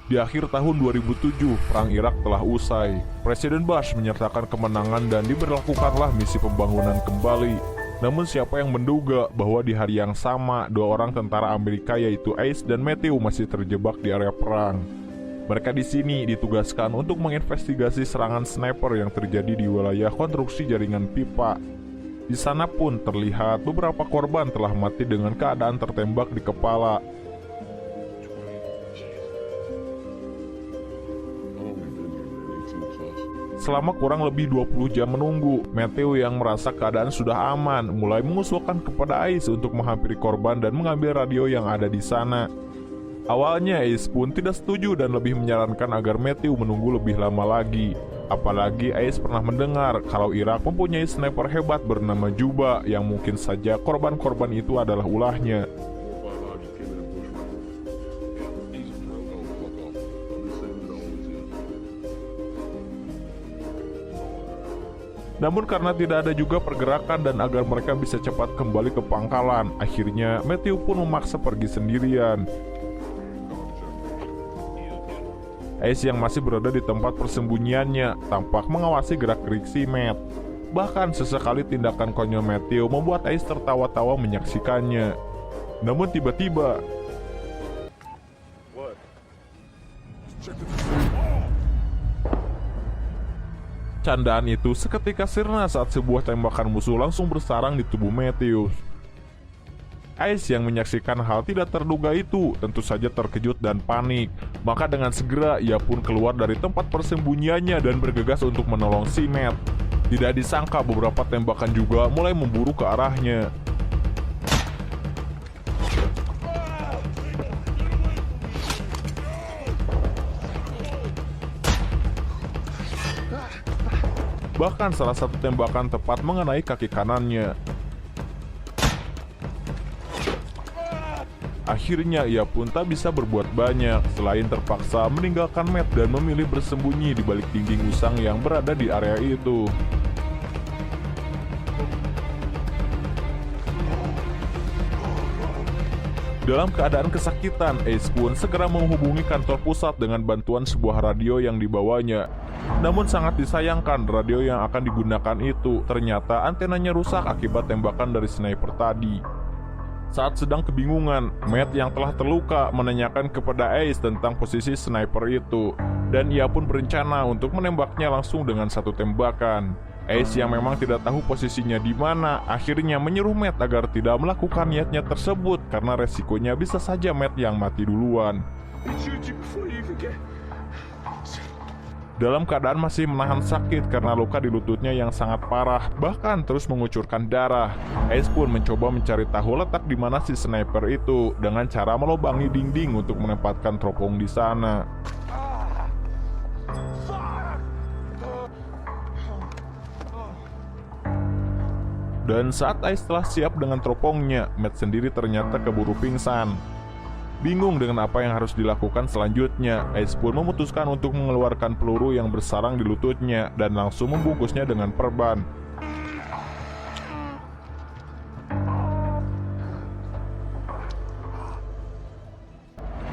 Di akhir tahun 2007, Perang Irak telah usai. Presiden Bush menyertakan kemenangan dan diberlakukanlah misi pembangunan kembali. Namun siapa yang menduga bahwa di hari yang sama, dua orang tentara Amerika yaitu Ace dan Matthew masih terjebak di area perang. Mereka di sini ditugaskan untuk menginvestigasi serangan sniper yang terjadi di wilayah konstruksi jaringan pipa. Di sana pun terlihat beberapa korban telah mati dengan keadaan tertembak di kepala. Selama kurang lebih 20 jam menunggu, Matthew yang merasa keadaan sudah aman mulai mengusulkan kepada Ace untuk menghampiri korban dan mengambil radio yang ada di sana. Awalnya Ace pun tidak setuju dan lebih menyarankan agar Matthew menunggu lebih lama lagi. Apalagi Ace pernah mendengar kalau Irak mempunyai sniper hebat bernama Juba yang mungkin saja korban-korban itu adalah ulahnya. Namun karena tidak ada juga pergerakan dan agar mereka bisa cepat kembali ke pangkalan, akhirnya Matthew pun memaksa pergi sendirian. Ace yang masih berada di tempat persembunyiannya tampak mengawasi gerak-gerik si Matt. Bahkan sesekali tindakan konyol Matthew membuat Ace tertawa-tawa menyaksikannya. Namun tiba-tiba candaan itu seketika sirna saat sebuah tembakan musuh langsung bersarang di tubuh Matthew. Ace yang menyaksikan hal tidak terduga itu tentu saja terkejut dan panik. Maka dengan segera ia pun keluar dari tempat persembunyiannya dan bergegas untuk menolong si Matt. Tidak disangka beberapa tembakan juga mulai memburu ke arahnya. Bahkan salah satu tembakan tepat mengenai kaki kanannya. Akhirnya ia pun tak bisa berbuat banyak selain terpaksa meninggalkan Matt dan memilih bersembunyi di balik dinding usang yang berada di area itu. Dalam keadaan kesakitan, Ace pun segera menghubungi kantor pusat dengan bantuan sebuah radio yang dibawanya. Namun sangat disayangkan, radio yang akan digunakan itu ternyata antenanya rusak akibat tembakan dari sniper tadi. Saat sedang kebingungan, Matt yang telah terluka menanyakan kepada Ace tentang posisi sniper itu, dan ia pun berencana untuk menembaknya langsung dengan satu tembakan. Ace yang memang tidak tahu posisinya di mana, akhirnya menyuruh Matt agar tidak melakukan niatnya tersebut karena resikonya bisa saja Matt yang mati duluan. Dalam keadaan masih menahan sakit karena luka di lututnya yang sangat parah, bahkan terus mengucurkan darah, Ace pun mencoba mencari tahu letak di mana si sniper itu dengan cara melobangi dinding untuk menempatkan teropong di sana. Dan saat Ace telah siap dengan teropongnya, Matt sendiri ternyata keburu pingsan. Bingung dengan apa yang harus dilakukan selanjutnya, Ace pun memutuskan untuk mengeluarkan peluru yang bersarang di lututnya dan langsung membungkusnya dengan perban.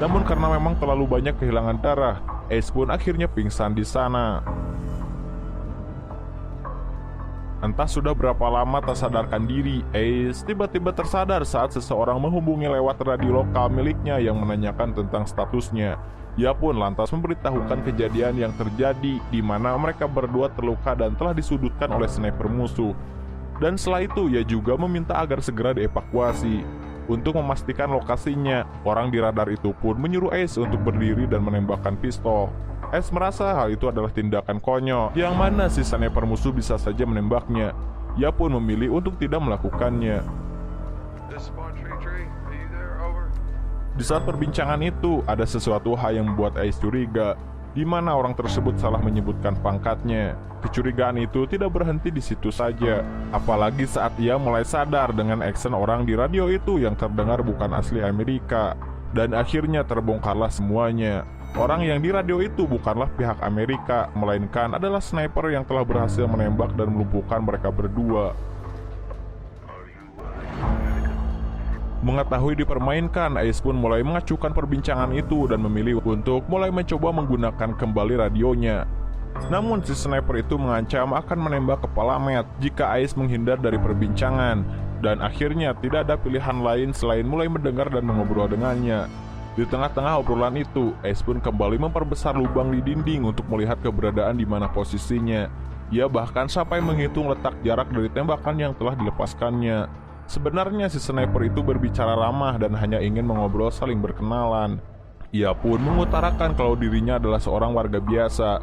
Namun karena memang terlalu banyak kehilangan darah, Ace pun akhirnya pingsan di sana. Entah sudah berapa lama tak sadarkan diri, Ace tiba-tiba tersadar saat seseorang menghubungi lewat radio lokal miliknya yang menanyakan tentang statusnya. Ia pun lantas memberitahukan kejadian yang terjadi di mana mereka berdua terluka dan telah disudutkan oleh sniper musuh. Dan setelah itu ia juga meminta agar segera dievakuasi. Untuk memastikan lokasinya, orang di radar itu pun menyuruh Ace untuk berdiri dan menembakkan pistol. Ace merasa hal itu adalah tindakan konyol, yang mana si sniper musuh bisa saja menembaknya. Ia pun memilih untuk tidak melakukannya. Di saat perbincangan itu, ada sesuatu hal yang membuat Ace curiga, di mana orang tersebut salah menyebutkan pangkatnya. Kecurigaan itu tidak berhenti di situ saja, apalagi saat ia mulai sadar dengan aksen orang di radio itu yang terdengar bukan asli Amerika. Dan akhirnya terbongkarlah semuanya. Orang yang di radio itu bukanlah pihak Amerika, melainkan adalah sniper yang telah berhasil menembak dan melumpuhkan mereka berdua. Mengetahui dipermainkan, Ace pun mulai mengacukan perbincangan itu dan memilih untuk mulai mencoba menggunakan kembali radionya. Namun si sniper itu mengancam akan menembak kepala Matt jika Ace menghindar dari perbincangan. Dan akhirnya tidak ada pilihan lain selain mulai mendengar dan mengobrol dengannya. Di tengah-tengah obrolan itu, Ace pun kembali memperbesar lubang di dinding untuk melihat keberadaan di mana posisinya. Ia bahkan sampai menghitung letak jarak dari tembakan yang telah dilepaskannya. Sebenarnya si sniper itu berbicara ramah dan hanya ingin mengobrol saling berkenalan. Ia pun mengutarakan kalau dirinya adalah seorang warga biasa.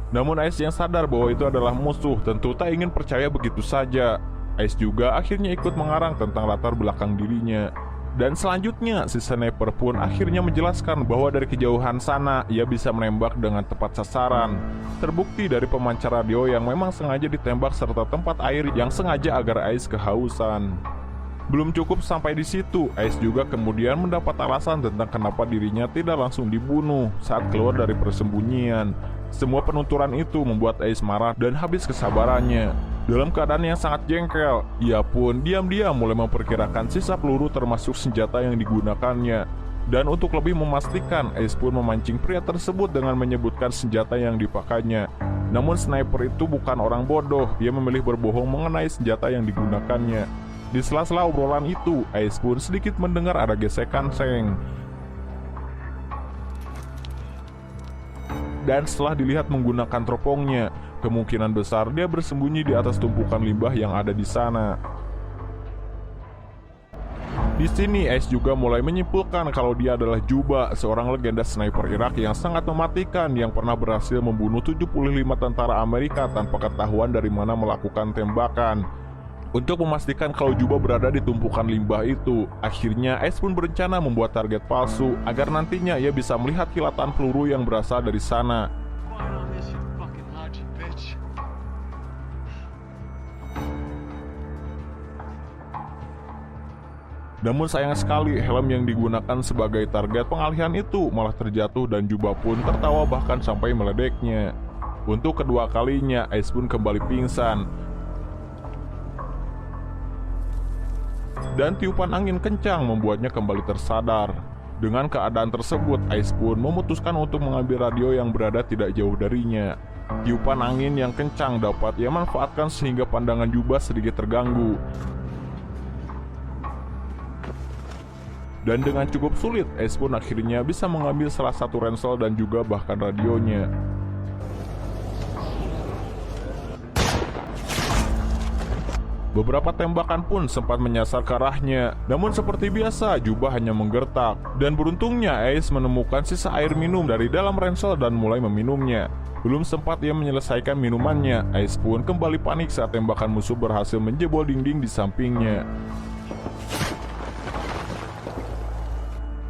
Namun Ace yang sadar bahwa itu adalah musuh tentu tak ingin percaya begitu saja. Ace juga akhirnya ikut mengarang tentang latar belakang dirinya. Dan selanjutnya si sniper pun akhirnya menjelaskan bahwa dari kejauhan sana ia bisa menembak dengan tepat sasaran. Terbukti dari pemancar radio yang memang sengaja ditembak serta tempat air yang sengaja agar Ace kehausan. Belum cukup sampai di situ, Ace juga kemudian mendapat alasan tentang kenapa dirinya tidak langsung dibunuh saat keluar dari persembunyian. Semua penuturan itu membuat Ace marah dan habis kesabarannya. Dalam keadaan yang sangat jengkel, ia pun diam-diam mulai memperkirakan sisa peluru termasuk senjata yang digunakannya. Dan untuk lebih memastikan, Ace pun memancing pria tersebut dengan menyebutkan senjata yang dipakainya. Namun sniper itu bukan orang bodoh, dia memilih berbohong mengenai senjata yang digunakannya. Di sela-sela obrolan itu, Ace pun sedikit mendengar ada gesekan seng. Dan setelah dilihat menggunakan teropongnya, kemungkinan besar dia bersembunyi di atas tumpukan limbah yang ada di sana. Di sini Ace juga mulai menyimpulkan kalau dia adalah Juba, seorang legenda sniper Irak yang sangat mematikan yang pernah berhasil membunuh 75 tentara Amerika tanpa ketahuan dari mana melakukan tembakan. Untuk memastikan kalau Juba berada di tumpukan limbah itu, akhirnya Ace pun berencana membuat target palsu agar nantinya ia bisa melihat kilatan peluru yang berasal dari sana. Namun sayang sekali, helm yang digunakan sebagai target pengalihan itu malah terjatuh dan Juba pun tertawa bahkan sampai meledeknya. Untuk kedua kalinya, Ace pun kembali pingsan. Dan tiupan angin kencang membuatnya kembali tersadar. Dengan keadaan tersebut, Ace pun memutuskan untuk mengambil radio yang berada tidak jauh darinya. Tiupan angin yang kencang dapat ia manfaatkan sehingga pandangan Juba sedikit terganggu. Dan dengan cukup sulit, Ace pun akhirnya bisa mengambil salah satu ransel dan juga bahkan radionya. Beberapa tembakan pun sempat menyasar ke arahnya. Namun seperti biasa, Juba hanya menggertak. Dan beruntungnya Ace menemukan sisa air minum dari dalam ransel dan mulai meminumnya. Belum sempat ia menyelesaikan minumannya, Ace pun kembali panik saat tembakan musuh berhasil menjebol dinding di sampingnya.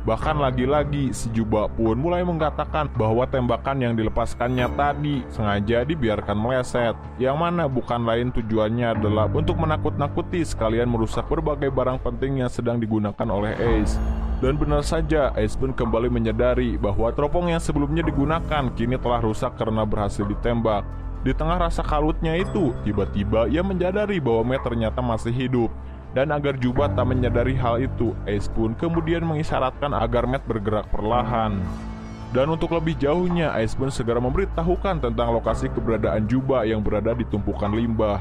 Bahkan lagi-lagi si Juba pun mulai mengatakan bahwa tembakan yang dilepaskannya tadi sengaja dibiarkan meleset, yang mana bukan lain tujuannya adalah untuk menakut-nakuti sekalian merusak berbagai barang penting yang sedang digunakan oleh Ace. Dan benar saja, Ace pun kembali menyadari bahwa teropong yang sebelumnya digunakan kini telah rusak karena berhasil ditembak. Di tengah rasa kalutnya itu, tiba-tiba ia menyadari bahwa Matt ternyata masih hidup. Dan agar Juba tak menyadari hal itu, Ace pun kemudian mengisyaratkan agar Matt bergerak perlahan. Dan untuk lebih jauhnya, Ace pun segera memberitahukan tentang lokasi keberadaan Juba yang berada di tumpukan limbah.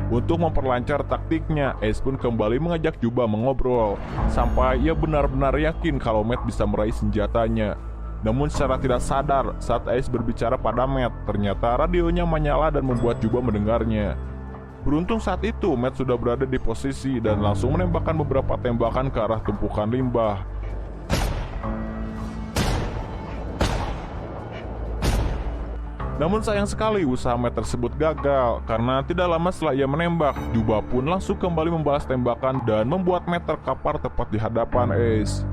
Untuk memperlancar taktiknya, Ace pun kembali mengajak Juba mengobrol, sampai ia benar-benar yakin kalau Matt bisa meraih senjatanya. Namun secara tidak sadar, saat Ace berbicara pada Matt, ternyata radionya menyala dan membuat Juba mendengarnya. Beruntung saat itu Matt sudah berada di posisi dan langsung menembakkan beberapa tembakan ke arah tumpukan limbah. Namun sayang sekali usaha Matt tersebut gagal, karena tidak lama setelah ia menembak, Juba pun langsung kembali membalas tembakan dan membuat Matt terkapar tepat di hadapan Ace.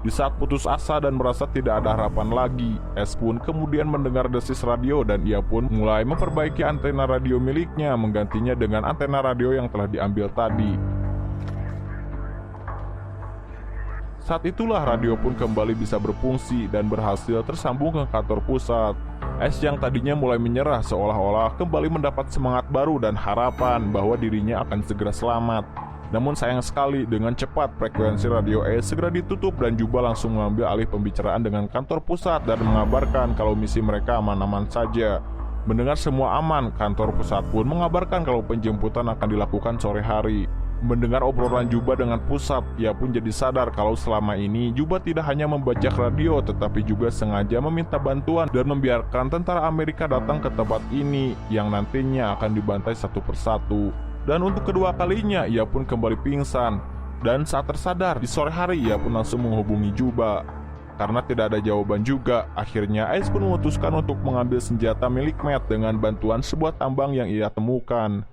Di saat putus asa dan merasa tidak ada harapan lagi, Ace pun kemudian mendengar desis radio dan ia pun mulai memperbaiki antena radio miliknya, menggantinya dengan antena radio yang telah diambil tadi. Saat itulah radio pun kembali bisa berfungsi dan berhasil tersambung ke kantor pusat. Ace yang tadinya mulai menyerah seolah-olah kembali mendapat semangat baru dan harapan bahwa dirinya akan segera selamat. Namun sayang sekali, dengan cepat frekuensi radio Ace segera ditutup dan Juba langsung mengambil alih pembicaraan dengan kantor pusat dan mengabarkan kalau misi mereka aman-aman saja. Mendengar semua aman, kantor pusat pun mengabarkan kalau penjemputan akan dilakukan sore hari. Mendengar obrolan Juba dengan pusat, ia pun jadi sadar kalau selama ini Juba tidak hanya membajak radio tetapi juga sengaja meminta bantuan dan membiarkan tentara Amerika datang ke tempat ini yang nantinya akan dibantai satu persatu. Dan untuk kedua kalinya ia pun kembali pingsan. Dan saat tersadar di sore hari ia pun langsung menghubungi Juba. Karena tidak ada jawaban juga, akhirnya Ace pun memutuskan untuk mengambil senjata milik Matt dengan bantuan sebuah tambang yang ia temukan.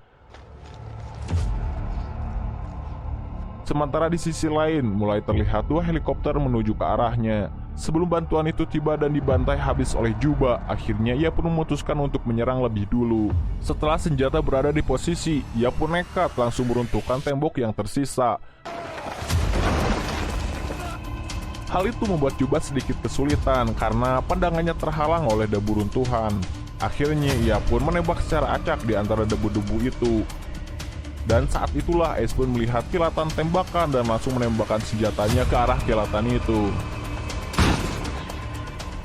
Sementara di sisi lain, mulai terlihat 2 helikopter menuju ke arahnya. Sebelum bantuan itu tiba dan dibantai habis oleh Juba, akhirnya ia pun memutuskan untuk menyerang lebih dulu. Setelah senjata berada di posisi, ia pun nekat langsung meruntuhkan tembok yang tersisa. Hal itu membuat Juba sedikit kesulitan karena pandangannya terhalang oleh debu runtuhan. Akhirnya ia pun menembak secara acak di antara debu-debu itu. Dan saat itulah Ace pun melihat kilatan tembakan dan langsung menembakkan senjatanya ke arah kilatan itu.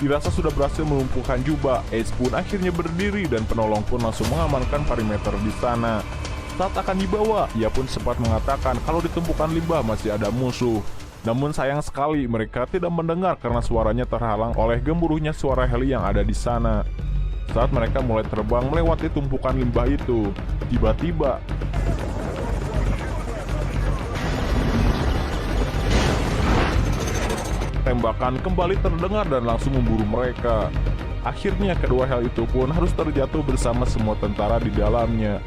Dirasa sudah berhasil melumpuhkan Juba, Ace pun akhirnya berdiri dan penolong pun langsung mengamankan perimeter di sana. Saat akan dibawa, ia pun sempat mengatakan kalau di tumpukan limbah masih ada musuh. Namun sayang sekali mereka tidak mendengar karena suaranya terhalang oleh gemuruhnya suara heli yang ada di sana. Saat mereka mulai terbang melewati tumpukan limbah itu, tiba-tiba tembakan kembali terdengar dan langsung memburu mereka. Akhirnya kedua hel itu pun harus terjatuh bersama semua tentara di dalamnya.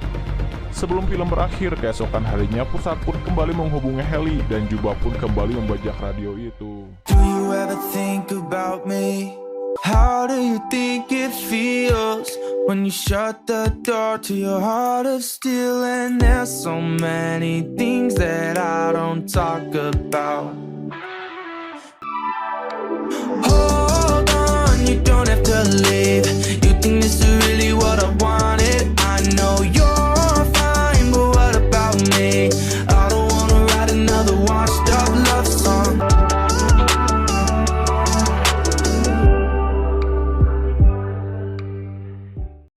Sebelum film berakhir, keesokan harinya pusat pun kembali menghubungi heli dan Juba pun kembali membajak radio itu. Do you ever think about me? How do you think it feels when you shut the door to your heart of steel? And there's so many things that I don't talk about. Hold on, you don't have to leave. You think this is really what I wanted?